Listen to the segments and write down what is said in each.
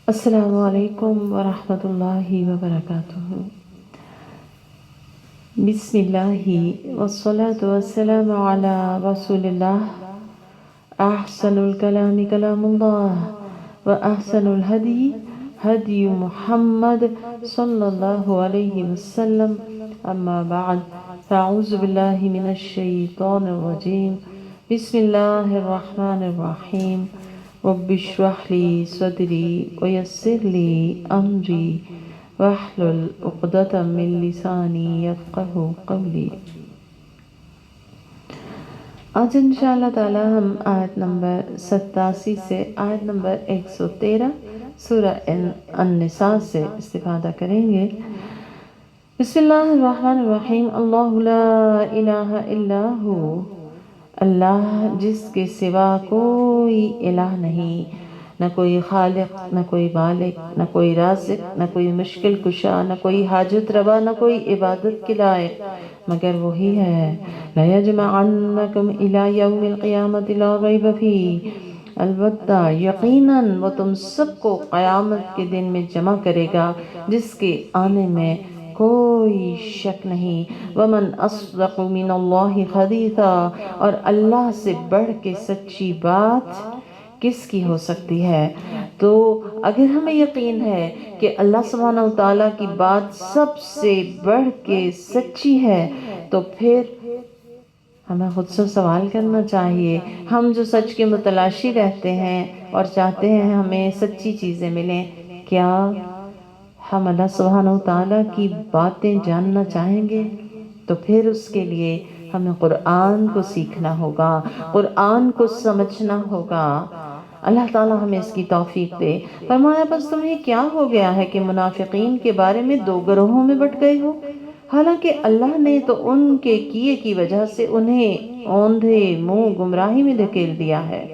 السلام علیکم ورحمۃ اللہ وبرکاتہ۔ بسم اللہ والصلاة والسلام علی رسول اللہ۔ احسن الکلام کلام اللہ واحسن الہدی ہدی محمد صلی اللہ علیہ وسلم، اما بعد فاعوذ باللہ من الشیطان الرجیم، بسم اللہ الرحمن الرحیم۔ رب اشرح لی صدری ویسر لی امری واحلل عقدۃ من لسانی یفقہوا قولی۔ آج انشاءاللہ تعالی ہم آیت نمبر 87 سے آیت نمبر 113 سورہ النساء سے استفادہ کریں گے۔ بسم اللہ الرحمن الرحیم۔ اللہ لا الہ الا ہو، اللہ جس کے سوا کوئی الہ نہیں، نہ کوئی خالق، نہ کوئی مالک، نہ کوئی رازق، نہ کوئی مشکل کشا، نہ کوئی حاجت روا، نہ کوئی عبادت کے لائق مگر وہی ہے۔ لَيَجْمَعَنَّكُمْ إِلَى يَوْمِ الْقِيَامَةِ لَا رَيْبَ فِيهِ، البتہ یقیناً وہ تم سب کو قیامت کے دن میں جمع کرے گا جس کے آنے میں کوئی شک نہیں۔ وَمَنْ أَصْدَقُ مِنَ اللَّهِ حَدِيثًا، اور اللہ سے بڑھ کے سچی بات کس کی ہو سکتی ہے؟ تو اگر ہمیں یقین ہے کہ اللہ سبحانہ وتعالیٰ کی بات سب سے بڑھ کے سچی ہے، تو پھر ہمیں خود سے سوال کرنا چاہیے۔ ہم جو سچ کے متلاشی رہتے ہیں اور چاہتے ہیں ہمیں سچی چیزیں ملیں، کیا ہم اللہ سبحانہ وتعالیٰ کی باتیں جاننا چاہیں گے؟ تو پھر اس کے لیے ہمیں قرآن کو سیکھنا ہوگا، قرآن کو سمجھنا ہوگا۔ اللہ تعالیٰ ہمیں اس کی توفیق دے۔ فرمایا بس تمہیں کیا ہو گیا ہے کہ منافقین کے بارے میں دو گروہوں میں بٹ گئے ہو، حالانکہ اللہ نے تو ان کے کیے کی وجہ سے انہیں اوندھے منہ گمراہی میں دھکیل دیا ہے۔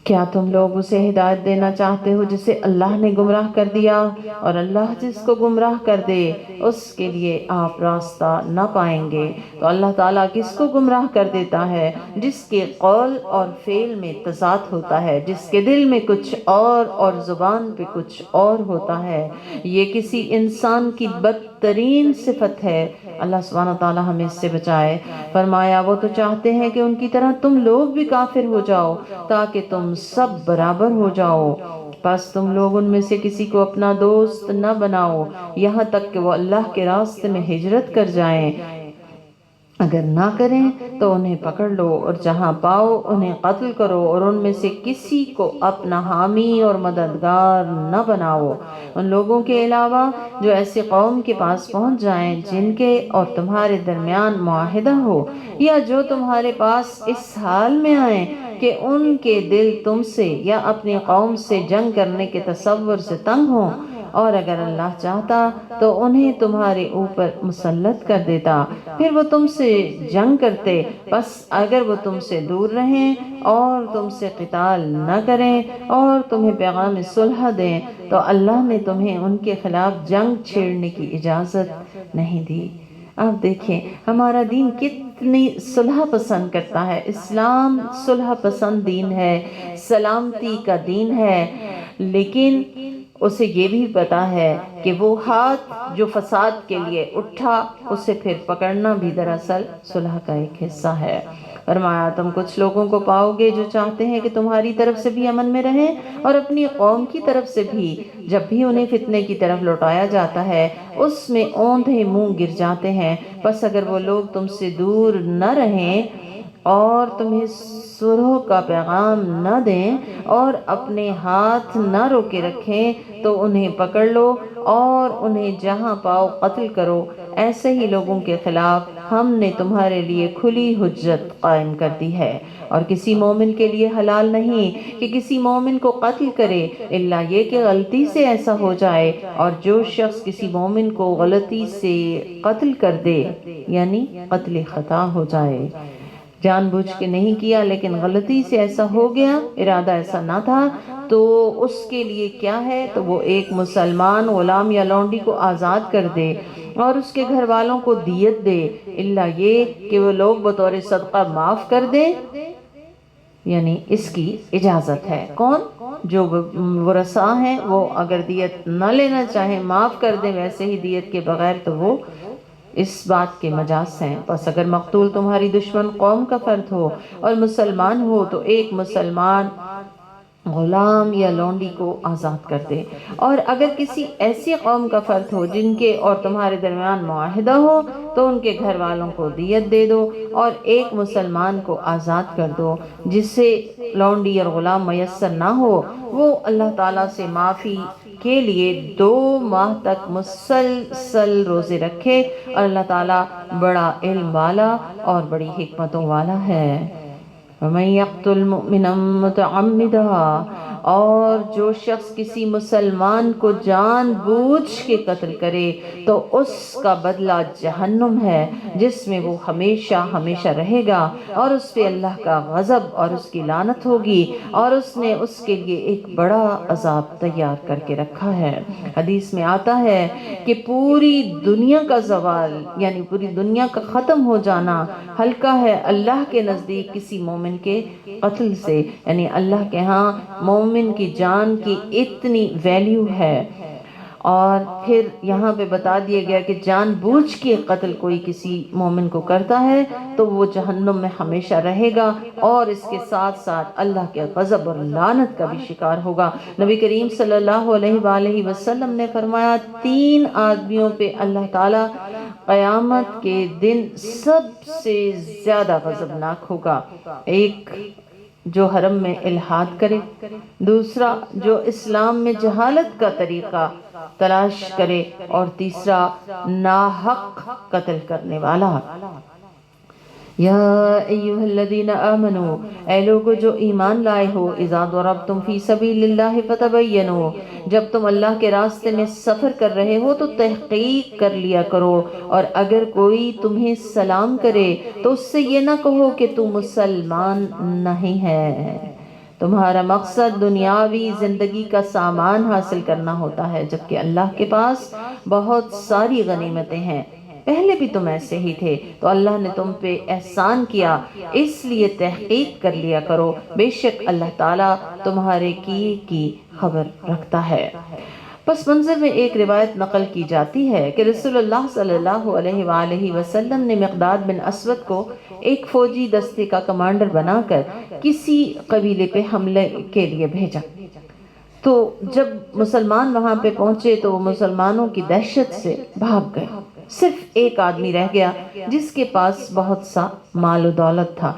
کیا تم لوگ اسے ہدایت دینا چاہتے ہو جسے اللہ نے گمراہ کر دیا؟ اور اللہ جس کو گمراہ کر دے اس کے لیے آپ راستہ نہ پائیں گے۔ تو اللہ تعالیٰ کس کو گمراہ کر دیتا ہے؟ جس کے قول اور فعل میں تضاد ہوتا ہے، جس کے دل میں کچھ اور زبان پہ کچھ اور ہوتا ہے۔ یہ کسی انسان کی بدترین صفت ہے۔ اللہ سبحانہ تعالیٰ ہمیں اس سے بچائے۔ فرمایا وہ تو چاہتے ہیں کہ ان کی طرح تم لوگ بھی کافر ہو جاؤ تاکہ تم سب برابر ہو جاؤ، پس تم لوگ ان میں سے کسی کو اپنا دوست نہ بناؤ یہاں تک کہ وہ اللہ کے راستے میں ہجرت کر جائیں۔ اگر نہ کریں تو انہیں پکڑ لو اور جہاں پاؤ انہیں قتل کرو، اور ان میں سے کسی کو اپنا حامی اور مددگار نہ بناؤ ان لوگوں کے علاوہ جو ایسی قوم کے پاس پہنچ جائیں جن کے اور تمہارے درمیان معاہدہ ہو، یا جو تمہارے پاس اس حال میں آئیں کہ ان کے دل تم سے یا اپنی قوم سے جنگ کرنے کے تصور سے تنگ ہوں، اور اگر اللہ چاہتا تو انہیں تمہارے اوپر مسلط کر دیتا، پھر وہ تم سے جنگ کرتے۔ بس اگر وہ تم سے دور رہیں اور تم سے قتال نہ کریں اور تمہیں پیغام صلح دیں تو اللہ نے تمہیں ان کے خلاف جنگ چھیڑنے کی اجازت نہیں دی۔ آپ دیکھیں ہمارا دین کتنی صلح پسند کرتا ہے۔ اسلام صلح پسند دین ہے، سلامتی کا دین ہے، لیکن اسے یہ بھی پتا ہے کہ وہ ہاتھ جو فساد کے لیے اٹھا اسے پھر پکڑنا بھی دراصل صلح کا ایک حصہ ہے۔ فرمایا تم کچھ لوگوں کو پاؤ گے جو چاہتے ہیں کہ تمہاری طرف سے بھی امن میں رہیں اور اپنی قوم کی طرف سے بھی، جب بھی انہیں فتنے کی طرف لوٹایا جاتا ہے اس میں اوندھے منہ گر جاتے ہیں۔ بس اگر وہ لوگ تم سے دور نہ رہیں اور تمہیں صلح کا پیغام نہ دیں اور اپنے ہاتھ نہ روکے رکھیں تو انہیں پکڑ لو اور انہیں جہاں پاؤ قتل کرو۔ ایسے ہی لوگوں کے خلاف ہم نے تمہارے لیے کھلی حجت قائم کر دی ہے، اور کسی مومن کے لیے حلال نہیں کہ کسی مومن کو قتل کرے الا یہ کہ غلطی سے ایسا ہو جائے، اور جو شخص کسی مومن کو غلطی سے قتل کر دے یعنی قتل خطا ہو جائے، جان بوجھ کے نہیں کیا لیکن غلطی سے ایسا ہو گیا، ارادہ ایسا نہ تھا، تو اس کے لیے کیا ہے؟ تو وہ ایک مسلمان غلام یا لونڈی کو آزاد کر دے اور اس کے گھر والوں کو دیت دے، الا یہ کہ وہ لوگ بطور صدقہ معاف کر دیں، یعنی اس کی اجازت ہے۔ کون؟ جو ورثاء ہیں وہ اگر دیت نہ لینا چاہیں معاف کر دیں ویسے ہی دیت کے بغیر، تو وہ اس بات کے مجاز ہیں۔ پس اگر مقتول تمہاری دشمن قوم کا فرد ہو اور مسلمان ہو تو ایک مسلمان غلام یا لونڈی کو آزاد کر دے، اور اگر کسی ایسی قوم کا فرد ہو جن کے اور تمہارے درمیان معاہدہ ہو تو ان کے گھر والوں کو دیت دے دو، اور ایک مسلمان کو آزاد کر دو۔ جسے لونڈی اور غلام میسر نہ ہو وہ اللہ تعالیٰ سے معافی کے لیے 2 ماہ تک مسلسل روزے رکھے، اور اللہ تعالیٰ بڑا علم والا اور بڑی حکمتوں والا ہے۔ وَمَن يَقْتُلْ مُؤْمِنًا مُتَعَمِّدًا، اور جو شخص کسی مسلمان کو جان بوجھ کے قتل کرے تو اس کا بدلہ جہنم ہے، جس میں وہ ہمیشہ ہمیشہ رہے گا، اور اس پہ اللہ کا غضب اور اس کی لعنت ہوگی، اور اس نے اس کے لیے ایک بڑا عذاب تیار کر کے رکھا ہے۔ حدیث میں آتا ہے کہ پوری دنیا کا زوال، یعنی پوری دنیا کا ختم ہو جانا ہلکا ہے اللہ کے نزدیک کسی مومن کے قتل سے، یعنی اللہ کے ہاں مومن کی جان کی اتنی ویلیو ہے۔ اور پھر یہاں پہ بتا دیا گیا کہ جان بوجھ کے قتل کوئی کسی مومن کو کرتا ہے تو وہ جہنم میں ہمیشہ رہے گا، اور اس کے ساتھ ساتھ اللہ کے غضب اور لعنت کا بھی شکار ہوگا۔ نبی کریم صلی اللہ علیہ وآلہ وسلم نے فرمایا 3 آدمیوں پہ اللہ تعالیٰ قیامت کے دن سب سے زیادہ غضبناک ہوگا۔ ایک جو حرم میں الحاد کرے، دوسرا جو اسلام میں جہالت کا طریقہ تلاش کرے، اور تیسرا ناحق قتل کرنے والا۔ یا ایہا الذین آمنوا، اے لوگو جو ایمان لائے ہو، اذا ضربتم فی سبیل اللہ فتبینوا، جب تم اللہ کے راستے میں سفر کر رہے ہو تو تحقیق کر لیا کرو، اور اگر کوئی تمہیں سلام کرے تو اس سے یہ نہ کہو کہ تو مسلمان نہیں ہے۔ تمہارا مقصد دنیاوی زندگی کا سامان حاصل کرنا ہوتا ہے، جبکہ اللہ کے پاس بہت ساری غنیمتیں ہیں۔ پہلے بھی تم ایسے ہی تھے تو اللہ نے تم پہ احسان کیا، اس لیے تحقیق کر لیا کرو، بے شک اللہ تعالیٰ تمہارے کیے کی خبر رکھتا ہے۔ پس منظر میں ایک روایت نقل کی جاتی ہے کہ رسول اللہ صلی اللہ علیہ وآلہ وسلم نے مقداد بن اسود کو ایک فوجی دستے کا کمانڈر بنا کر کسی قبیلے پہ حملے کے لیے بھیجا۔ تو جب مسلمان وہاں پہ پہنچے تو وہ مسلمانوں کی دہشت سے بھاگ گئے، صرف ایک آدمی رہ گیا جس کے پاس بہت سا مال و دولت تھا۔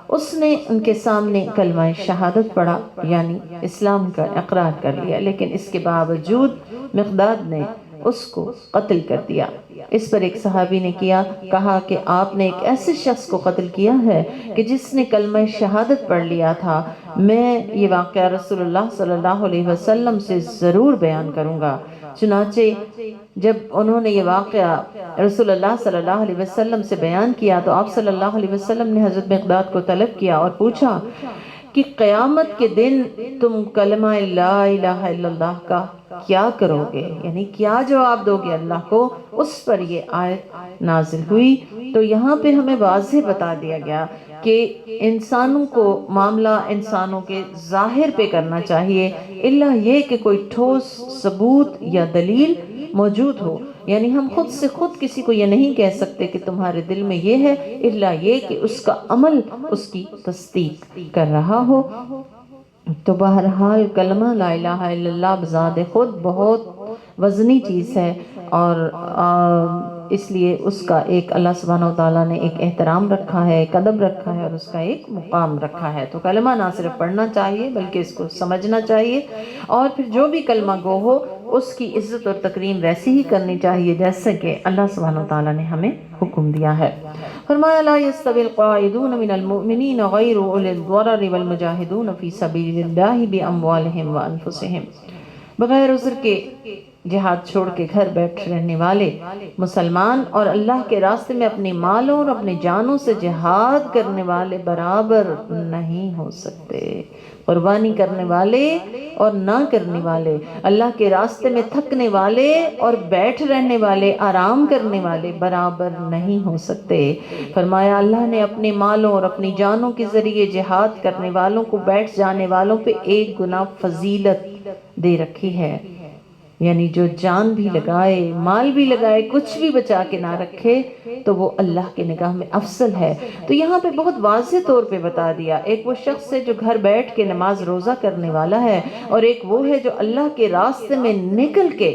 اس نے ان کے سامنے کلمہ شہادت پڑھا، یعنی اسلام کا اقرار کر لیا، لیکن اس کے باوجود مقداد نے اس کو قتل کر دیا۔ اس پر ایک صحابی نے کہا کہ آپ نے ایک ایسے شخص کو قتل کیا ہے کہ جس نے کلمہ شہادت پڑھ لیا تھا۔ میں یہ واقعہ رسول اللہ صلی اللہ علیہ وسلم سے ضرور بیان کروں گا۔ چنانچہ جب انہوں نے یہ واقعہ رسول اللہ صلی اللہ علیہ وسلم سے بیان کیا تو آپ صلی اللہ علیہ وسلم نے حضرت مقداد کو طلب کیا اور پوچھا کہ قیامت کے دن تم کلمہ لا الہ الا اللہ کا کیا کرو گے، یعنی کیا جواب دو گے اللہ کو۔ اس پر یہ آیت نازل ہوئی۔ تو یہاں پہ ہمیں واضح بتا دیا گیا کہ انسانوں کو معاملہ انسانوں کے ظاہر پہ کرنا چاہیے، الا یہ کہ کوئی ٹھوس ثبوت یا دلیل موجود ہو، یعنی ہم خود سے خود کسی کو یہ نہیں کہہ سکتے کہ تمہارے دل میں یہ ہے، الا یہ کہ اس کا عمل اس کی تصدیق کر رہا ہو۔ تو بہرحال کلمہ لا الہ الا اللہ بذات خود بہت وزنی چیز ہے، اور اس لیے اس کا ایک اللہ سبحانہ وتعالیٰ نے ایک احترام رکھا ہے، ایک ادب رکھا ہے، اور اس کا ایک مقام رکھا ہے۔ تو کلمہ نہ صرف پڑھنا چاہیے بلکہ اس کو سمجھنا چاہیے، اور پھر جو بھی کلمہ گو ہو اس کی عزت اور تکریم ویسی ہی کرنی چاہیے جیسے کہ اللہ سبحانہ وتعالیٰ نے ہمیں حکم دیا ہے۔ فرمایا لا يستوي القاعدون من المؤمنین غیر اولی الضرر والمجاہدون فی سبیل اللہ باموالہم وانفسہم، بغیر عذر کے جہاد چھوڑ کے گھر بیٹھ رہنے والے مسلمان اور اللہ کے راستے میں اپنی مالوں اور اپنی جانوں سے جہاد کرنے والے برابر نہیں ہو سکتے۔ قربانی کرنے والے اور نہ کرنے والے، اللہ کے راستے میں تھکنے والے اور بیٹھ رہنے والے، آرام کرنے والے برابر نہیں ہو سکتے۔ فرمایا اللہ نے اپنے مالوں اور اپنی جانوں کے ذریعے جہاد کرنے والوں کو بیٹھ جانے والوں پہ 1 گنا فضیلت دے رکھی ہے، یعنی جو جان بھی لگائے، مال بھی لگائے، کچھ بھی بچا کے نہ رکھے تو وہ اللہ کے نگاہ میں افضل ہے۔ تو یہاں پہ بہت واضح طور پہ بتا دیا، ایک وہ شخص ہے جو گھر بیٹھ کے نماز روزہ کرنے والا ہے، اور ایک وہ ہے جو اللہ کے راستے میں نکل کے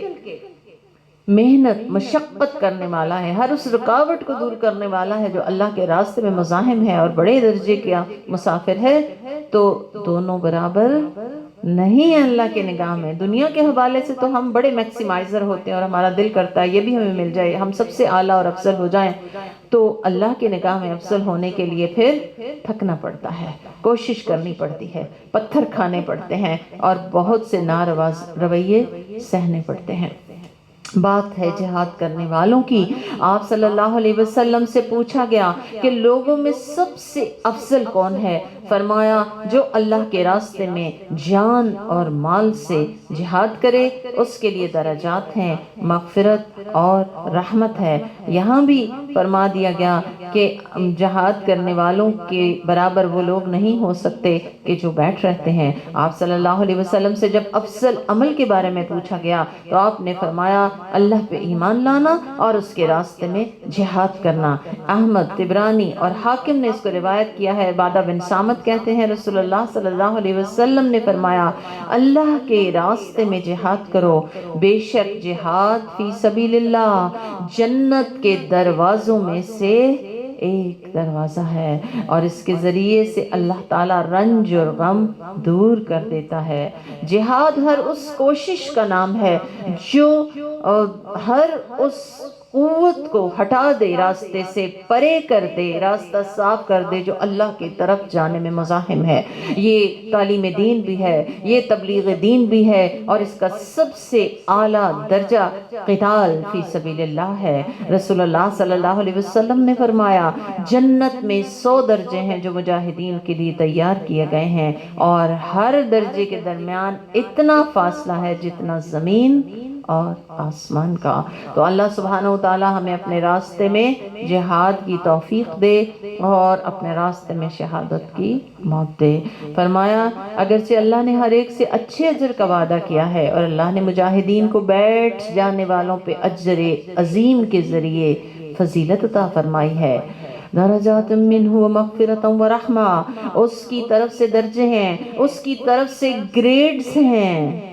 محنت مشقت کرنے والا ہے، ہر اس رکاوٹ کو دور کرنے والا ہے جو اللہ کے راستے میں مزاحم ہے اور بڑے درجے کا مسافر ہے۔ تو دونوں برابر نہیں ہے اللہ کے نگاہ میں۔ دنیا کے حوالے سے تو ہم بڑے میکسیمائزر ہوتے ہیں اور ہمارا دل کرتا ہے یہ بھی ہمیں مل جائے، ہم سب سے اعلیٰ اور افضل ہو جائیں، تو اللہ کے نگاہ میں افضل ہونے کے لیے پھر تھکنا پڑتا ہے، کوشش کرنی پڑتی ہے، پتھر کھانے پڑتے ہیں اور بہت سے ناروا رویے سہنے پڑتے ہیں۔ بات ہے جہاد کرنے والوں کی۔ آپ صلی اللہ علیہ وسلم سے پوچھا گیا کہ لوگوں میں سب سے افضل کون ہے؟ فرمایا جو اللہ کے راستے میں جان اور مال سے جہاد کرے، اس کے لیے درجات ہیں، مغفرت اور رحمت ہے۔ یہاں بھی فرما دیا گیا کہ جہاد کرنے والوں کے برابر وہ لوگ نہیں ہو سکتے کہ جو بیٹھ رہتے ہیں۔ آپ صلی اللہ علیہ وسلم سے جب افضل عمل کے بارے میں پوچھا گیا تو آپ نے فرمایا اللہ پہ ایمان لانا اور اس کے راستے میں جہاد کرنا۔ احمد، طبرانی اور حاکم نے اس کو روایت کیا ہے۔ عبادہ بن سامت کہتے ہیں رسول اللہ صلی اللہ علیہ وسلم نے فرمایا اللہ کے راستے میں جہاد کرو، بے شک جہاد فی سبیل اللہ جنت کے دروازوں میں سے ایک دروازہ ہے، اور اس کے ذریعے سے اللہ تعالیٰ رنج اور غم دور کر دیتا ہے۔ جہاد ہر اس کوشش کا نام ہے جو ہر اس قوت کو ہٹا دے، راستے سے پرے کر دے، راستہ صاف کر دے جو اللہ کی طرف جانے میں مزاحم ہے۔ یہ تعلیم دین بھی ہے، یہ تبلیغ دین بھی ہے، اور اس کا سب سے اعلیٰ درجہ قتال فی سبیل اللہ ہے۔ رسول اللہ صلی اللہ علیہ وسلم نے فرمایا جنت میں 100 درجے ہیں جو مجاہدین کے لیے تیار کیے گئے ہیں، اور ہر درجے کے درمیان اتنا فاصلہ ہے جتنا زمین اور آسمان کا۔ تو اللہ سبحانہ وتعالی ہمیں اپنے راستے میں جہاد کی توفیق دے اور اپنے راستے میں شہادت کی موت دے۔ فرمایا اگرچہ اللہ نے ہر ایک سے اچھے اجر کا وعدہ کیا ہے، اور اللہ نے مجاہدین کو بیٹھ جانے والوں پہ اجر عظیم کے ذریعے فضیلت عطا فرمائی ہے۔ درجات منہ ومغفرۃ ورحمہ، اس کی طرف سے درجے ہیں، اس کی طرف سے گریڈز ہیں۔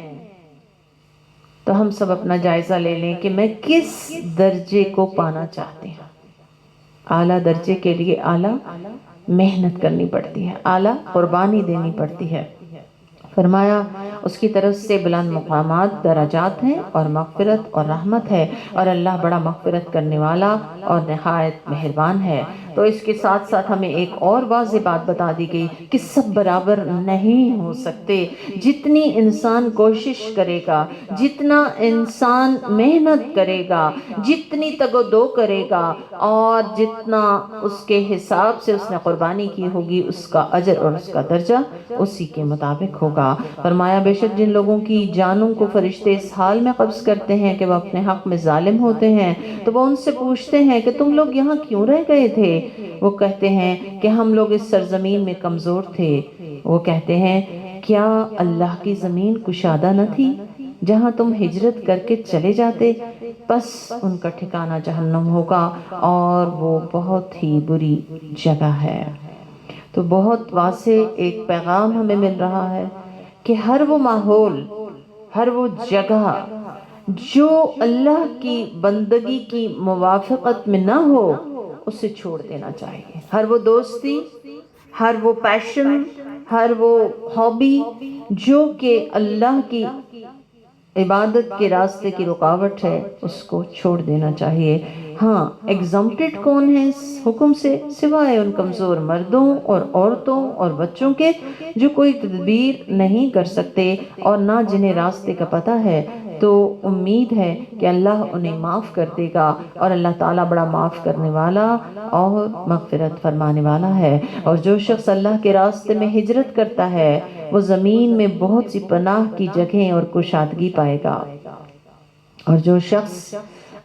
تو ہم سب اپنا جائزہ لے لیں کہ میں کس درجے کو پانا چاہتے ہیں۔ اعلیٰ درجے کے لیے اعلیٰ محنت کرنی پڑتی ہے، اعلیٰ قربانی دینی پڑتی ہے۔ فرمایا اس کی طرف سے بلند مقامات درجات ہیں اور مغفرت اور رحمت ہے، اور اللہ بڑا مغفرت کرنے والا اور نہایت مہربان ہے۔ تو اس کے ساتھ ساتھ ہمیں ایک اور واضح بات بتا دی گئی کہ سب برابر نہیں ہو سکتے۔ جتنی انسان کوشش کرے گا، جتنا انسان محنت کرے گا، جتنی تگ و دو کرے گا، اور جتنا اس کے حساب سے اس نے قربانی کی ہوگی، اس کا اجر اور اس کا درجہ اسی کے مطابق ہوگا۔ فرمایا بے شک جن لوگوں کی جانوں کو فرشتے اس حال میں قبض کرتے ہیں کہ وہ اپنے حق میں ظالم ہوتے ہیں، تو وہ ان سے پوچھتے ہیں کہ تم لوگ یہاں کیوں رہ گئے تھے؟ وہ کہتے ہیں کہ ہم لوگ اس سرزمین میں کمزور تھے۔ وہ کہتے ہیں کیا اللہ کی زمین کشادہ نہ تھی جہاں تم ہجرت کر کے چلے جاتے؟ بس ان کا ٹھکانہ جہنم ہوگا، اور وہ بہت ہی بری جگہ ہے۔ تو بہت واضح ایک پیغام ہمیں مل رہا ہے کہ ہر وہ ماحول، ہر وہ جگہ جو اللہ کی بندگی کی موافقت میں نہ ہو، اسے چھوڑ دینا چاہیے۔ ہر وہ دوستی، ہر وہ پیشن، ہر وہ ہابی جو کہ اللہ کی عبادت کے راستے کی رکاوٹ ہے، اس کو چھوڑ دینا چاہیے۔ ہاں، ایگزمپٹڈ کون ہے اس حکم سے؟ سوائے ان کمزور مردوں اور عورتوں اور بچوں کے جو کوئی تدبیر نہیں کر سکتے اور نہ جنہیں راستے کا پتہ ہے۔ تو امید ہے کہ اللہ انہیں معاف کر دے گا، اور اللہ تعالیٰ بڑا معاف کرنے والا اور مغفرت فرمانے والا ہے۔ اور جو شخص اللہ کے راستے میں ہجرت کرتا ہے وہ زمین میں بہت سی پناہ کی جگہیں اور کشادگی پائے گا۔ اور جو شخص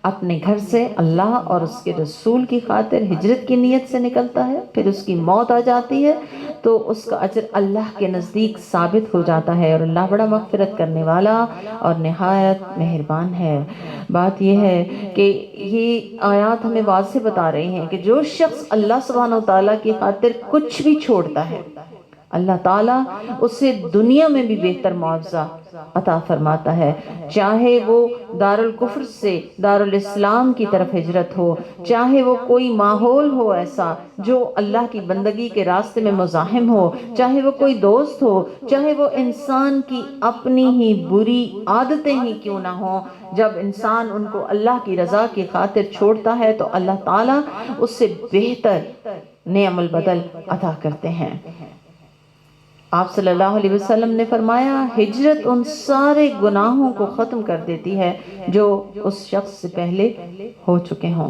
اپنے گھر سے اللہ اور اس کے رسول کی خاطر ہجرت کی نیت سے نکلتا ہے، پھر اس کی موت آ جاتی ہے، تو اس کا اجر اللہ کے نزدیک ثابت ہو جاتا ہے، اور اللہ بڑا مغفرت کرنے والا اور نہایت مہربان ہے۔ بات یہ ہے کہ یہ آیات ہمیں واضح بتا رہی ہیں کہ جو شخص اللہ سبحانہ وتعالیٰ کی خاطر کچھ بھی چھوڑتا ہے، اللہ تعالیٰ اسے دنیا میں بھی بہتر معاوضہ عطا فرماتا ہے، چاہے وہ دارالکفر سے دارالاسلام کی طرف ہجرت ہو، چاہے وہ کوئی ماحول ہو ایسا جو اللہ کی بندگی کے راستے میں مزاحم ہو، چاہے وہ کوئی دوست ہو، چاہے وہ انسان کی اپنی ہی بری عادتیں ہی کیوں نہ ہوں، جب انسان ان کو اللہ کی رضا کی خاطر چھوڑتا ہے تو اللہ تعالیٰ اس سے بہتر نعم البدل عطا کرتے ہیں۔ آپ صلی اللہ علیہ وسلم نے فرمایا ہجرت ان سارے گناہوں کو ختم کر دیتی ہے جو اس شخص سے پہلے ہو چکے ہوں۔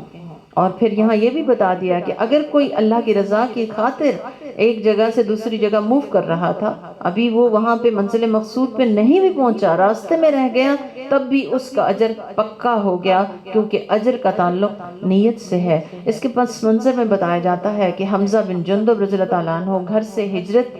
اور پھر یہاں یہ بھی بتا دیا کہ اگر کوئی اللہ کی رضا کی خاطر ایک جگہ سے دوسری جگہ موو کر رہا تھا، ابھی وہ وہاں پہ منزل مقصود پہ نہیں بھی پہنچا، راستے میں رہ گیا، تب بھی اس کا اجر پکا ہو گیا، کیونکہ اجر کا تعلق نیت سے ہے۔ اس کے پس منظر میں بتایا جاتا ہے کہ حمزہ بن جندب رضی اللہ تعالیٰ عنہ گھر سے ہجرت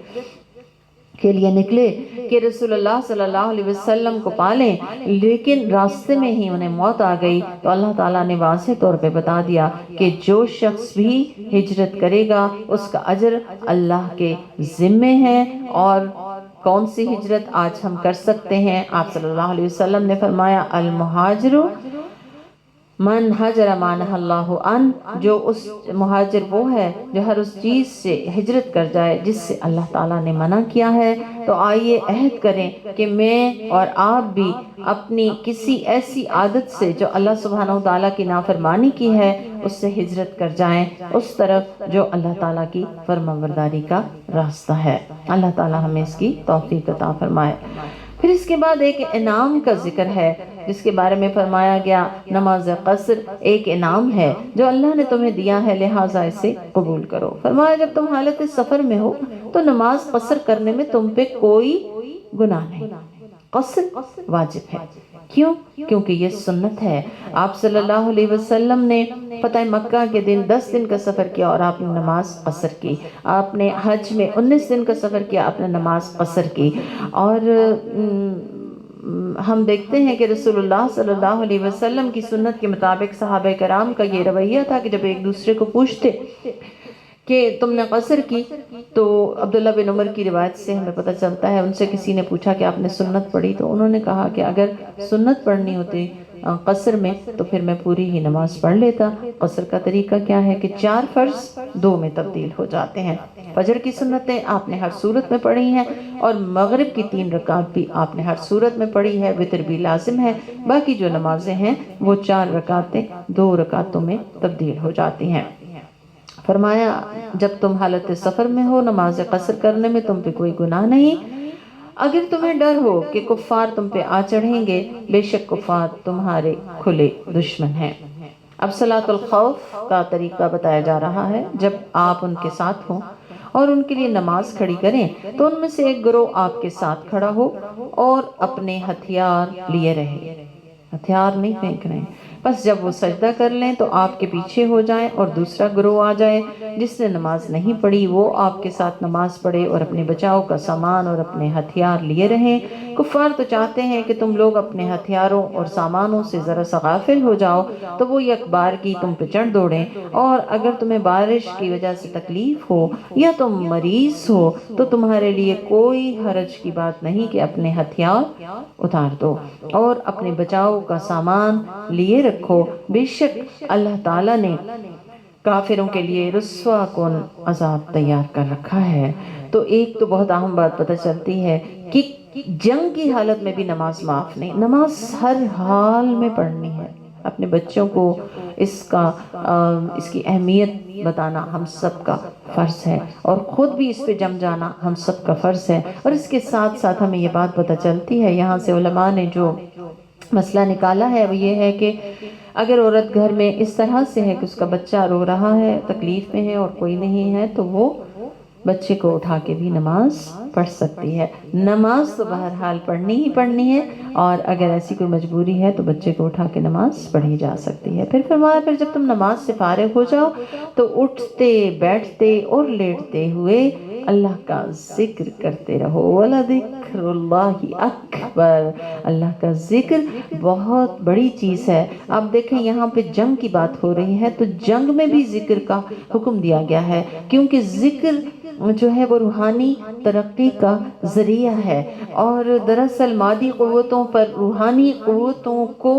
کے لیے نکلے کہ رسول اللہ صلی اللہ علیہ وسلم کو پالیں، لیکن راستے میں ہی انہیں موت آ گئی، تو اللہ تعالیٰ نے واضح طور پہ بتا دیا کہ جو شخص بھی ہجرت کرے گا اس کا اجر اللہ کے ذمے ہے۔ اور کون سی ہجرت آج ہم کر سکتے ہیں؟ آپ صلی اللہ علیہ وسلم نے فرمایا المہاجر من حجر ما نہی اللہ عنہ، جو اس مہاجر وہ ہے جو ہر اس چیز سے ہجرت کر جائے جس سے اللہ تعالیٰ نے منع کیا ہے۔ تو آئیے عہد کریں کہ میں اور آپ بھی اپنی کسی ایسی عادت سے جو اللہ سبحانہ وتعالیٰ کی نافرمانی کی ہے اس سے ہجرت کر جائیں اس طرف جو اللہ تعالیٰ کی فرمانبرداری کا راستہ ہے۔ اللہ تعالیٰ ہمیں اس کی توفیق عطا فرمائے۔ پھر اس کے بعد ایک انعام کا ذکر ہے جس کے بارے میں فرمایا گیا نماز قصر ایک انعام ہے جو اللہ نے تمہیں دیا ہے، لہٰذا اسے قبول کرو۔ فرمایا جب تم حالت سفر میں ہو تو نماز قصر کرنے میں تم پہ کوئی گناہ نہیں، قصر واجب ہے۔ کیوں؟ کیونکہ یہ سنت ہے۔ آپ صلی اللہ علیہ وسلم نے فتح مکہ کے دن 10 دن کا سفر کیا اور آپ نے نماز قصر کی۔ آپ نے حج میں 19 دن کا سفر کیا، آپ نے نماز قصر کی۔ اور ہم دیکھتے ہیں کہ رسول اللہ صلی اللہ علیہ وسلم کی سنت کے مطابق صحابہ کرام کا یہ رویہ تھا کہ جب ایک دوسرے کو پوچھتے کہ تم نے قصر کی، تو عبداللہ بن عمر کی روایت سے ہمیں پتہ چلتا ہے ان سے کسی نے پوچھا کہ آپ نے سنت پڑھی، تو انہوں نے کہا کہ اگر سنت پڑھنی ہوتی قصر میں تو پھر میں پوری ہی نماز پڑھ لیتا۔ قصر کا طریقہ کیا ہے کہ 4 فرض 2 میں تبدیل ہو جاتے ہیں۔ فجر کی سنتیں آپ نے ہر صورت میں پڑھی ہیں، اور مغرب کی 3 رکعت بھی آپ نے ہر صورت میں پڑھی ہے، وتر بھی لازم ہے۔ باقی جو نمازیں ہیں وہ 4 رکعتیں 2 رکعتوں میں تبدیل ہو جاتی ہیں۔ فرمایا جب تم حالت سفر میں ہو نماز قصر کرنے میں تم پہ کوئی گناہ نہیں، اگر تمہیں ڈر ہو کہ کفار تم پہ آ چڑھیں گے، بے شک کفار تمہارے کھلے دشمن ہیں۔ اب صلاۃ الخوف کا طریقہ بتایا جا رہا ہے۔ جب آپ ان کے ساتھ ہوں اور ان کے لیے نماز کھڑی کریں تو ان میں سے ایک گروہ آپ کے ساتھ کھڑا ہو اور اپنے ہتھیار لیے رہے، ہتھیار نہیں پھینک رہے ہیں۔ بس جب وہ سجدہ کر لیں تو آپ کے پیچھے ہو جائیں، اور دوسرا گروہ آ جائے جس نے نماز نہیں پڑھی، وہ آپ کے ساتھ نماز پڑھے اور اپنے بچاؤ کا سامان اور اپنے ہتھیار لیے رہیں۔ کفار تو چاہتے ہیں کہ تم لوگ اپنے ہتھیاروں اور سامانوں سے ذرا سا غافل ہو جاؤ تو وہ یک بار کی تم پہ چڑھ دوڑیں، اور اگر تمہیں بارش کی وجہ سے تکلیف ہو یا تم مریض ہو تو تمہارے لیے کوئی حرج کی بات نہیں کہ اپنے ہتھیار اتار دو اور اپنے بچاؤ کا سامان لیے رکھو، بے شک اللہ تعالیٰ نے کافروں کے لیے رسوا کن عذاب تیار کر رکھا ہے۔ تو ایک تو بہت اہم بات پتہ چلتی ہے کہ جنگ کی حالت میں بھی نماز معاف نہیں، نماز ہر حال میں پڑھنی ہے۔ اپنے بچوں کو اس کی اہمیت بتانا ہم سب کا فرض ہے، اور خود بھی اس پہ جم جانا ہم سب کا فرض ہے۔ اور اس کے ساتھ ساتھ ہمیں یہ بات پتہ چلتی ہے، یہاں سے علماء نے جو مسئلہ نکالا ہے وہ یہ ہے کہ اگر عورت گھر میں اس طرح سے ہے کہ اس کا بچہ رو رہا ہے، تکلیف میں ہے اور کوئی نہیں ہے، تو وہ بچے کو اٹھا کے بھی نماز پڑھ سکتی ہے۔ نماز تو بہرحال پڑھنی ہی پڑھنی ہے، اور اگر ایسی کوئی مجبوری ہے تو بچے کو اٹھا کے نماز پڑھی جا سکتی ہے۔ پھر فرمایا پھر جب تم نماز سے فارغ ہو جاؤ تو اٹھتے بیٹھتے اور لیٹتے ہوئے اللہ کا ذکر کرتے رہو۔ وَلَذِكْرُ اللَّهِ أَكْبَرُ، اللہ کا ذکر بہت بڑی چیز ہے۔ اب دیکھیں یہاں پہ جنگ کی بات ہو رہی ہے تو جنگ میں بھی ذکر کا حکم دیا گیا ہے، کیونکہ ذکر جو ہے وہ روحانی ترقی کا ذریعہ ہے، اور دراصل مادی قوتوں پر روحانی قوتوں کو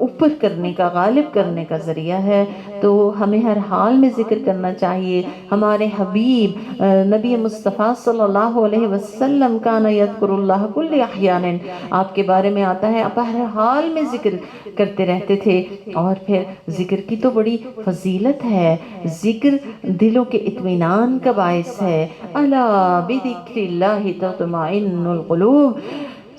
اوپر کرنے کا، غالب کرنے کا ذریعہ ہے۔ تو ہمیں ہر حال میں ذکر کرنا چاہیے۔ ہمارے حبیب نبی مصطفیٰ صلی اللہ علیہ وسلم کان یذکر اللہ کل احیان، آپ کے بارے میں آتا ہے آپ ہر حال میں ذکر کرتے رہتے تھے۔ اور پھر ذکر کی تو بڑی فضیلت ہے، ذکر دلوں کے اطمینان کا باعث ہے۔ الا بذکر اللہ تطمئن القلوب،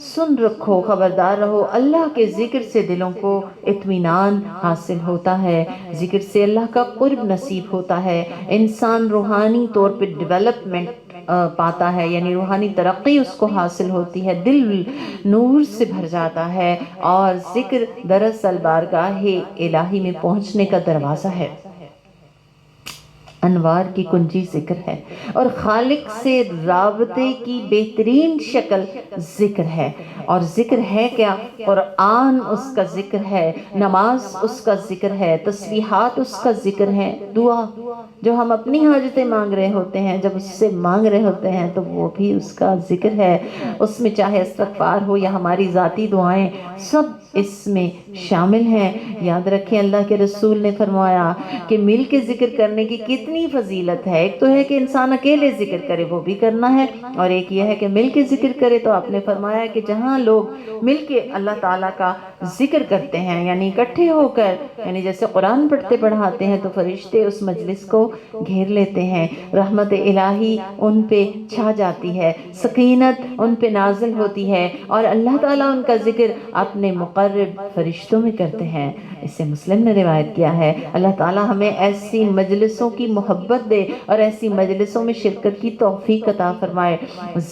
سن رکھو، خبردار رہو، اللہ کے ذکر سے دلوں کو اطمینان حاصل ہوتا ہے، ذکر سے اللہ کا قرب نصیب ہوتا ہے، انسان روحانی طور پہ ڈیولپمنٹ پاتا ہے، یعنی روحانی ترقی اس کو حاصل ہوتی ہے، دل نور سے بھر جاتا ہے، اور ذکر دراصل بارگاہ الہی میں پہنچنے کا دروازہ ہے۔ انوار کی کنجی ذکر ہے، اور خالق سے رابطے کی بہترین شکل ذکر ہے۔ اور ذکر ہے کیا؟ قرآن اس کا ذکر ہے، نماز اس کا ذکر ہے، تسبیحات اس کا ذکر ہے، دعا جو ہم اپنی حاجتیں مانگ رہے ہوتے ہیں، جب اس سے مانگ رہے ہوتے ہیں تو وہ بھی اس کا ذکر ہے۔ اس میں چاہے استغفار ہو یا ہماری ذاتی دعائیں، سب اس میں شامل ہیں۔ یاد رکھیں اللہ کے رسول نے فرمایا کہ مل کے ذکر کرنے کی کتنی فضیلت ہے۔ ایک تو ہے کہ انسان اکیلے ذکر کرے، وہ بھی کرنا ہے، اور ایک یہ ہے کہ مل کے ذکر کرے۔ تو آپ نے فرمایا کہ جہاں لوگ مل کے اللہ تعالیٰ کا ذکر کرتے ہیں، یعنی اکٹھے ہو کر، یعنی جیسے قرآن پڑھتے پڑھاتے ہیں، تو فرشتے اس مجلس کو گھیر لیتے ہیں، رحمت الہی ان پہ چھا جاتی ہے، سکینت ان پہ نازل ہوتی ہے، اور اللہ تعالیٰ ان کا ذکر اپنے مقرب فرشتوں میں کرتے ہیں۔ اسے مسلم نے روایت کیا ہے۔ اللہ تعالیٰ ہمیں ایسی مجلسوں کی محبت دے اور ایسی مجلسوں میں شرکت کی توفیق عطا فرمائے۔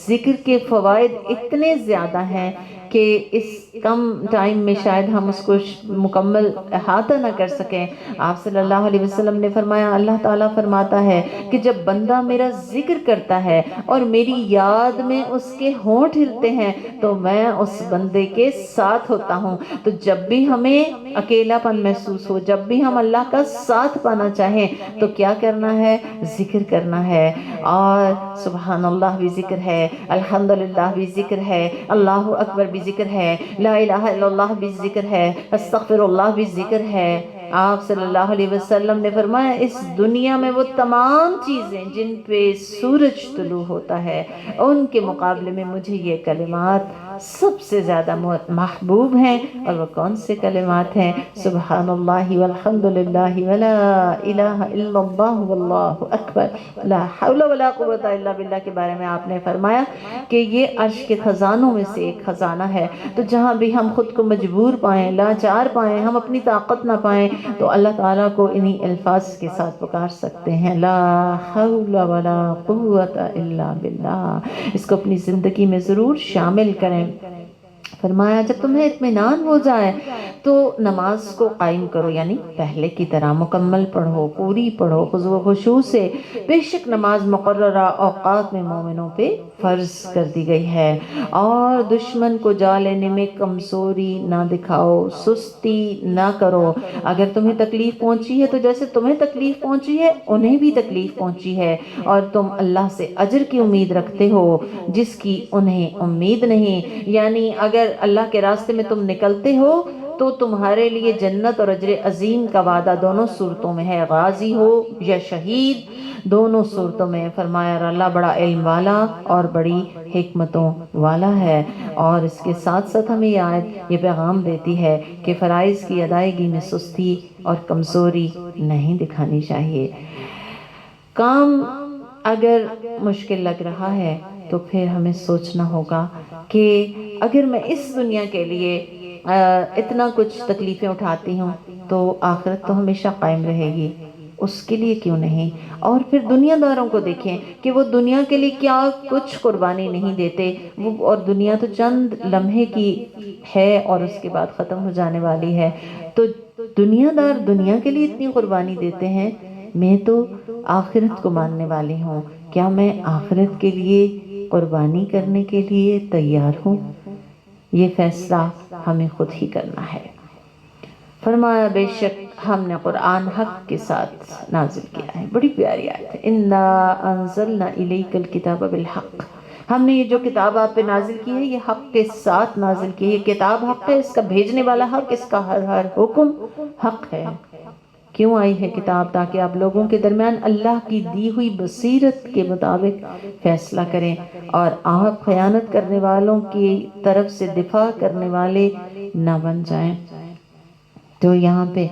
ذکر کے فوائد اتنے زیادہ ہیں کہ اس کم ٹائم میں شاید ہم اس کو مکمل احاطہ نہ کر سکیں۔ آپ صلی اللہ علیہ وسلم نے فرمایا، اللہ تعالیٰ فرماتا ہے کہ جب بندہ میرا ذکر کرتا ہے اور میری یاد میں اس کے ہونٹ ہلتے ہیں تو میں اس بندے کے ساتھ ہوتا ہوں۔ تو جب بھی ہمیں اکیلا پن محسوس ہو، جب بھی ہم اللہ کا ساتھ پانا چاہیں، تو کیا کرنا ہے؟ ذکر کرنا ہے۔ اور سبحان اللہ بھی ذکر ہے، الحمدللہ بھی ذکر ہے، اللہ اکبر بھی ذکر ہے، لا الہ الا اللہ بھی ذکر ہے، استغفر اللہ بھی ذکر ہے۔ آپ صلی اللہ علیہ وسلم نے فرمایا، اس دنیا میں وہ تمام چیزیں جن پہ سورج طلوع ہوتا ہے، ان کے مقابلے میں مجھے یہ کلمات سب سے زیادہ محبوب ہیں۔ اور وہ کون سے کلمات ہیں؟ سبحان اللہ والحمدللہ ولا الہ الا اللہ واللہ اکبر، لا حول ولا قوت الا باللہ کے بارے میں آپ نے فرمایا کہ یہ عرش کے خزانوں میں سے ایک خزانہ ہے۔ تو جہاں بھی ہم خود کو مجبور پائیں، لاچار پائیں، ہم اپنی طاقت نہ پائیں، تو اللہ تعالیٰ کو انہی الفاظ کے ساتھ پکار سکتے ہیں، لا حول ولا قوت الا باللہ۔ اس کو اپنی زندگی میں ضرور شامل کریں۔ فرمایا جب تمہیں اطمینان ہو جائے تو نماز کو قائم کرو، یعنی پہلے کی طرح مکمل پڑھو، پوری پڑھو، خضوع و خشوع سے۔ بے شک نماز مقررہ اوقات میں مومنوں پہ فرض کر دی گئی ہے، اور دشمن کو جا لینے میں کمزوری نہ دکھاؤ، سستی نہ کرو۔ اگر تمہیں تکلیف پہنچی ہے تو جیسے تمہیں تکلیف پہنچی ہے انہیں بھی تکلیف پہنچی ہے، اور تم اللہ سے اجر کی امید رکھتے ہو جس کی انہیں امید نہیں۔ یعنی اگر اللہ کے راستے میں تم نکلتے ہو تو تمہارے لیے جنت اور اجر عظیم کا وعدہ دونوں صورتوں میں ہے، غازی ہو یا شہید، دونوں صورتوں میں۔ فرمایا اللہ بڑا علم والا اور بڑی حکمتوں والا ہے۔ اور اس کے ساتھ ساتھ ہمیں یہ آیت یہ پیغام دیتی ہے کہ فرائض کی ادائیگی میں سستی اور کمزوری نہیں دکھانی چاہیے۔ کام اگر مشکل لگ رہا ہے تو پھر ہمیں سوچنا ہوگا کہ اگر میں اس دنیا کے لیے اتنا کچھ تکلیفیں اٹھاتی ہوں تو آخرت تو ہمیشہ قائم رہے گی، اس کے لیے کیوں نہیں؟ اور پھر دنیا داروں کو دیکھیں کہ وہ دنیا کے لیے کیا کچھ قربانی نہیں دیتے، اور دنیا تو چند لمحے کی ہے اور اس کے بعد ختم ہو جانے والی ہے، تو دنیا دار دنیا کے لیے اتنی قربانی دیتے ہیں، میں تو آخرت کو ماننے والی ہوں، کیا میں آخرت کے لیے قربانی کرنے کے لیے تیار ہوں؟ یہ فیصلہ ہمیں خود ہی کرنا ہے۔ فرمایا بے شک ہم نے قرآن حق کے ساتھ نازل کیا ہے، بڑی پیاری آیت ہے، اِنَّا أَنزَلْنَا إِلَيْكَ الْكِتَابَ بِالْحَقِّ، ہم نے یہ جو کتاب آپ پہ نازل کی ہے یہ حق کے ساتھ نازل کی ہے، یہ کتاب حق ہے، اس کا بھیجنے والا حق، اس کا ہر حکم حق ہے۔ کیوں آئی ہے کتاب؟ تاکہ آپ لوگوں کے درمیان اللہ کی دی ہوئی بصیرت کے مطابق فیصلہ کریں اور آپ خیانت کرنے والوں کی طرف سے دفاع کرنے والے نہ بن جائیں۔ تو یہاں پہ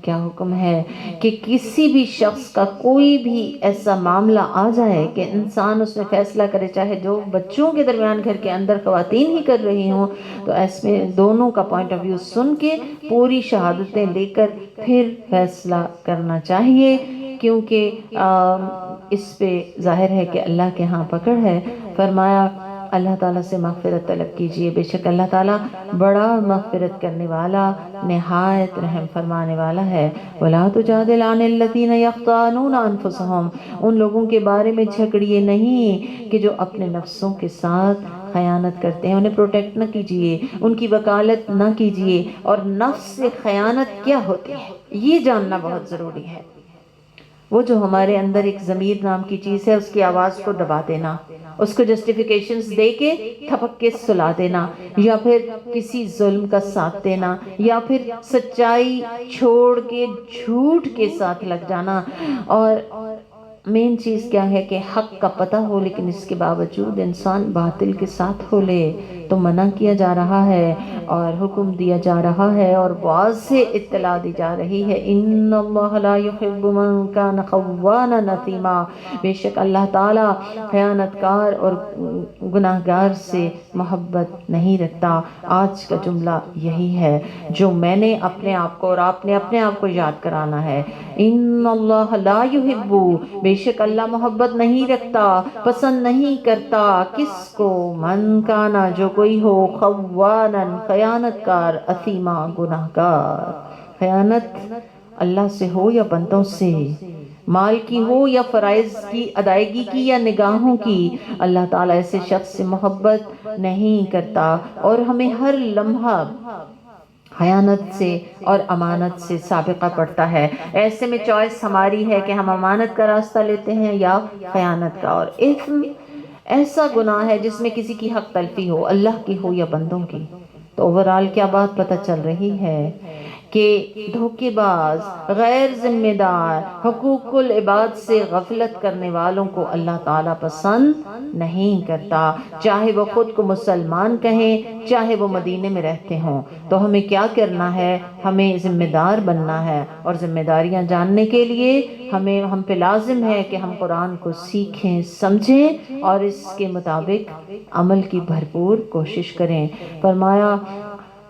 کیا حکم ہے کہ کسی بھی شخص کا کوئی بھی ایسا معاملہ آ جائے کہ انسان اس میں فیصلہ کرے، چاہے جو بچوں کے درمیان گھر کے اندر خواتین ہی کر رہی ہوں، تو اس میں دونوں کا پوائنٹ آف ویو سن کے پوری شہادتیں لے کر پھر فیصلہ کرنا چاہیے، کیونکہ اس پہ ظاہر ہے کہ اللہ کے ہاں پکڑ ہے۔ فرمایا اللہ تعالیٰ سے مغفرت طلب کیجئے، بے شک اللہ تعالیٰ بڑا مغفرت کرنے والا، نہایت رحم فرمانے والا ہے۔ وَلَا تُجَادِلْ عَنِ الَّذِينَ يَخْتَانُونَ أَنفُسَهُمْ، ان لوگوں کے بارے میں جھگڑیے نہیں کہ جو اپنے نفسوں کے ساتھ خیانت کرتے ہیں، انہیں پروٹیکٹ نہ کیجئے، ان کی وکالت نہ کیجئے، اور نفس سے خیانت کیا ہوتی ہے یہ جاننا بہت ضروری ہے۔ وہ جو ہمارے اندر ایک ضمیر نام کی چیز ہے، اس کی آواز کو دبا دینا، اس کو جسٹیفیکیشنز دے کے تھپک کے سلا دینا، یا پھر کسی ظلم کا ساتھ دینا، یا پھر سچائی چھوڑ کے جھوٹ کے ساتھ لگ جانا، اور مین چیز کیا ہے کہ حق کا پتہ ہو لیکن اس کے باوجود انسان باطل کے ساتھ ہو لے، تو منع کیا جا رہا ہے اور حکم دیا جا رہا ہے اور واضح اطلاع دی جا رہی ہے، ان اللہ لا يحب من کان خوانا نثیما، بے شک اللہ تعالیٰ خیانت کار اور گناہگار سے محبت نہیں رکھتا۔ آج کا جملہ یہی ہے جو میں نے اپنے آپ کو اور آپ نے اپنے آپ کو یاد کرانا ہے، ان اللہ لا يحب، بے شک اللہ محبت نہیں رکھتا، پسند نہیں کرتا، کس کو؟ من کانا، جو کوئی ہو، خوانا خیانت کار، اثیما گناہگار۔ خیانت اللہ سے ہو یا بندوں سے، مال کی ہو یا فرائض کی ادائیگی کی یا نگاہوں کی، اللہ تعالیٰ ایسے شخص سے محبت نہیں کرتا، اور ہمیں ہر لمحہ خیانت سے اور امانت سے سابقہ پڑتا ہے۔ ایسے میں چوائس ہماری ہے کہ ہم امانت کا راستہ لیتے ہیں یا خیانت کا، اور اثم ایسا گناہ ہے جس میں کسی کی حق تلفی ہو، اللہ کی ہو یا بندوں کی۔ تو اوورال کیا بات پتہ چل رہی ہے کہ دھوکے باز، غیر ذمہ دار، حقوق العباد سے غفلت کرنے والوں کو اللہ تعالیٰ پسند نہیں کرتا، چاہے وہ خود کو مسلمان کہیں، چاہے وہ مدینے میں رہتے ہوں۔ تو ہمیں کیا کرنا ہے؟ ہمیں ذمہ دار بننا ہے، اور ذمہ داریاں جاننے کے لیے ہم پہ لازم ہے کہ ہم قرآن کو سیکھیں، سمجھیں اور اس کے مطابق عمل کی بھرپور کوشش کریں۔ فرمایا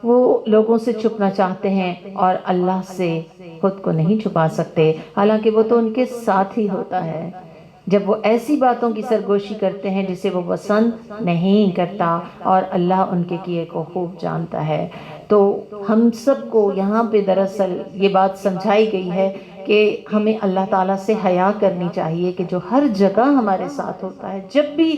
وہ لوگوں سے چھپنا چاہتے ہیں اور اللہ سے خود کو نہیں چھپا سکتے، حالانکہ وہ تو ان کے ساتھ ہی ہوتا ہے جب وہ ایسی باتوں کی سرگوشی کرتے ہیں جسے وہ پسند نہیں کرتا، اور اللہ ان کے کیے کو خوب جانتا ہے۔ تو ہم سب کو یہاں پہ دراصل یہ بات سمجھائی گئی ہے کہ ہمیں اللہ تعالیٰ سے حیا کرنی چاہیے کہ جو ہر جگہ ہمارے ساتھ ہوتا ہے، جب بھی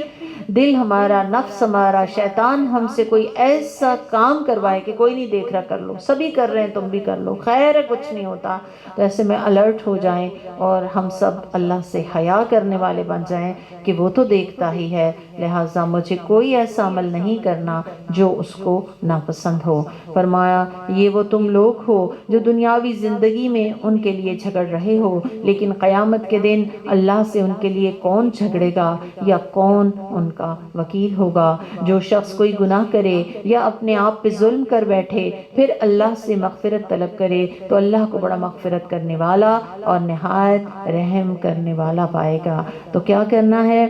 دل ہمارا، نفس ہمارا، شیطان ہم سے کوئی ایسا کام کروائے کہ کوئی نہیں دیکھ رہا، کر لو، سبھی کر رہے ہیں تم بھی کر لو، خیر ہے کچھ نہیں ہوتا، تو ایسے میں الرٹ ہو جائیں اور ہم سب اللہ سے حیا کرنے والے بن جائیں کہ وہ تو دیکھتا ہی ہے، لہٰذا مجھے کوئی ایسا عمل نہیں کرنا جو اس کو ناپسند ہو۔ فرمایا یہ وہ تم لوگ ہو جو دنیاوی زندگی میں ان کے لیے جھگڑ رہے ہو، لیکن قیامت کے دن اللہ سے ان کے لیے کون جھگڑے گا یا کون ان کا وکیل ہوگا؟ جو شخص کوئی گناہ کرے یا اپنے آپ پہ ظلم کر بیٹھے پھر اللہ سے مغفرت طلب کرے تو اللہ کو بڑا مغفرت کرنے والا اور نہایت رحم کرنے والا پائے گا۔ تو کیا کرنا ہے؟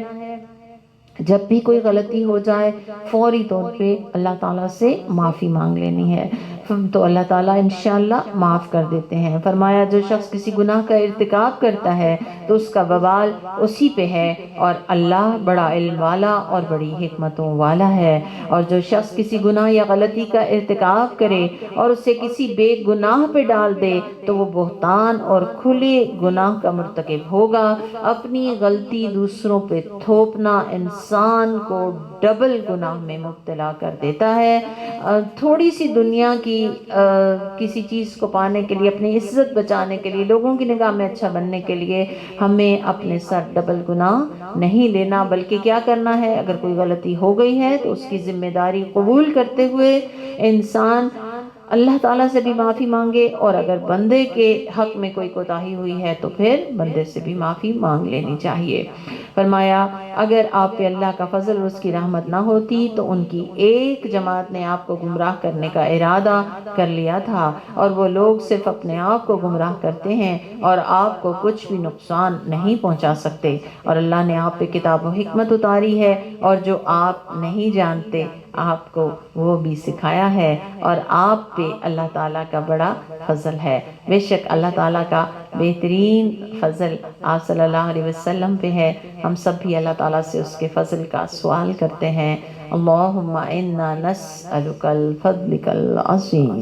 جب بھی کوئی غلطی ہو جائے فوری طور پہ اللہ تعالیٰ سے معافی مانگ لینی ہے، تو اللہ تعالیٰ انشاءاللہ معاف کر دیتے ہیں۔ فرمایا جو شخص کسی گناہ کا ارتکاب کرتا ہے تو اس کا وبال اسی پہ ہے، اور اللہ بڑا علم والا اور بڑی حکمتوں والا ہے۔ اور جو شخص کسی گناہ یا غلطی کا ارتکاب کرے اور اسے کسی بے گناہ پہ ڈال دے تو وہ بہتان اور کھلے گناہ کا مرتکب ہوگا۔ اپنی غلطی دوسروں پہ تھوپنا انسان کو ڈبل گناہ میں مبتلا کر دیتا ہے۔ تھوڑی سی دنیا کی کسی چیز کو پانے کے لیے، اپنی عزت بچانے کے لیے، لوگوں کی نگاہ میں اچھا بننے کے لیے ہمیں اپنے سر ڈبل گناہ نہیں لینا، بلکہ کیا کرنا ہے، اگر کوئی غلطی ہو گئی ہے تو اس کی ذمہ داری قبول کرتے ہوئے انسان اللہ تعالیٰ سے بھی معافی مانگے، اور اگر بندے کے حق میں کوئی کوتاہی ہوئی ہے تو پھر بندے سے بھی معافی مانگ لینی چاہیے۔ فرمایا اگر آپ پہ اللہ کا فضل اور اس کی رحمت نہ ہوتی تو ان کی ایک جماعت نے آپ کو گمراہ کرنے کا ارادہ کر لیا تھا، اور وہ لوگ صرف اپنے آپ کو گمراہ کرتے ہیں اور آپ کو کچھ بھی نقصان نہیں پہنچا سکتے، اور اللہ نے آپ پہ کتاب و حکمت اتاری ہے، اور جو آپ نہیں جانتے آپ کو وہ بھی سکھایا ہے، اور آپ پہ اللہ تعالیٰ کا بڑا فضل ہے۔ بے شک اللہ تعالیٰ کا بہترین فضل آپ صلی اللہ علیہ وسلم پہ ہے۔ ہم سب بھی اللہ تعالیٰ سے اس کے فضل کا سوال کرتے ہیں۔ اللہم انا نسألک الفضلک العظیم۔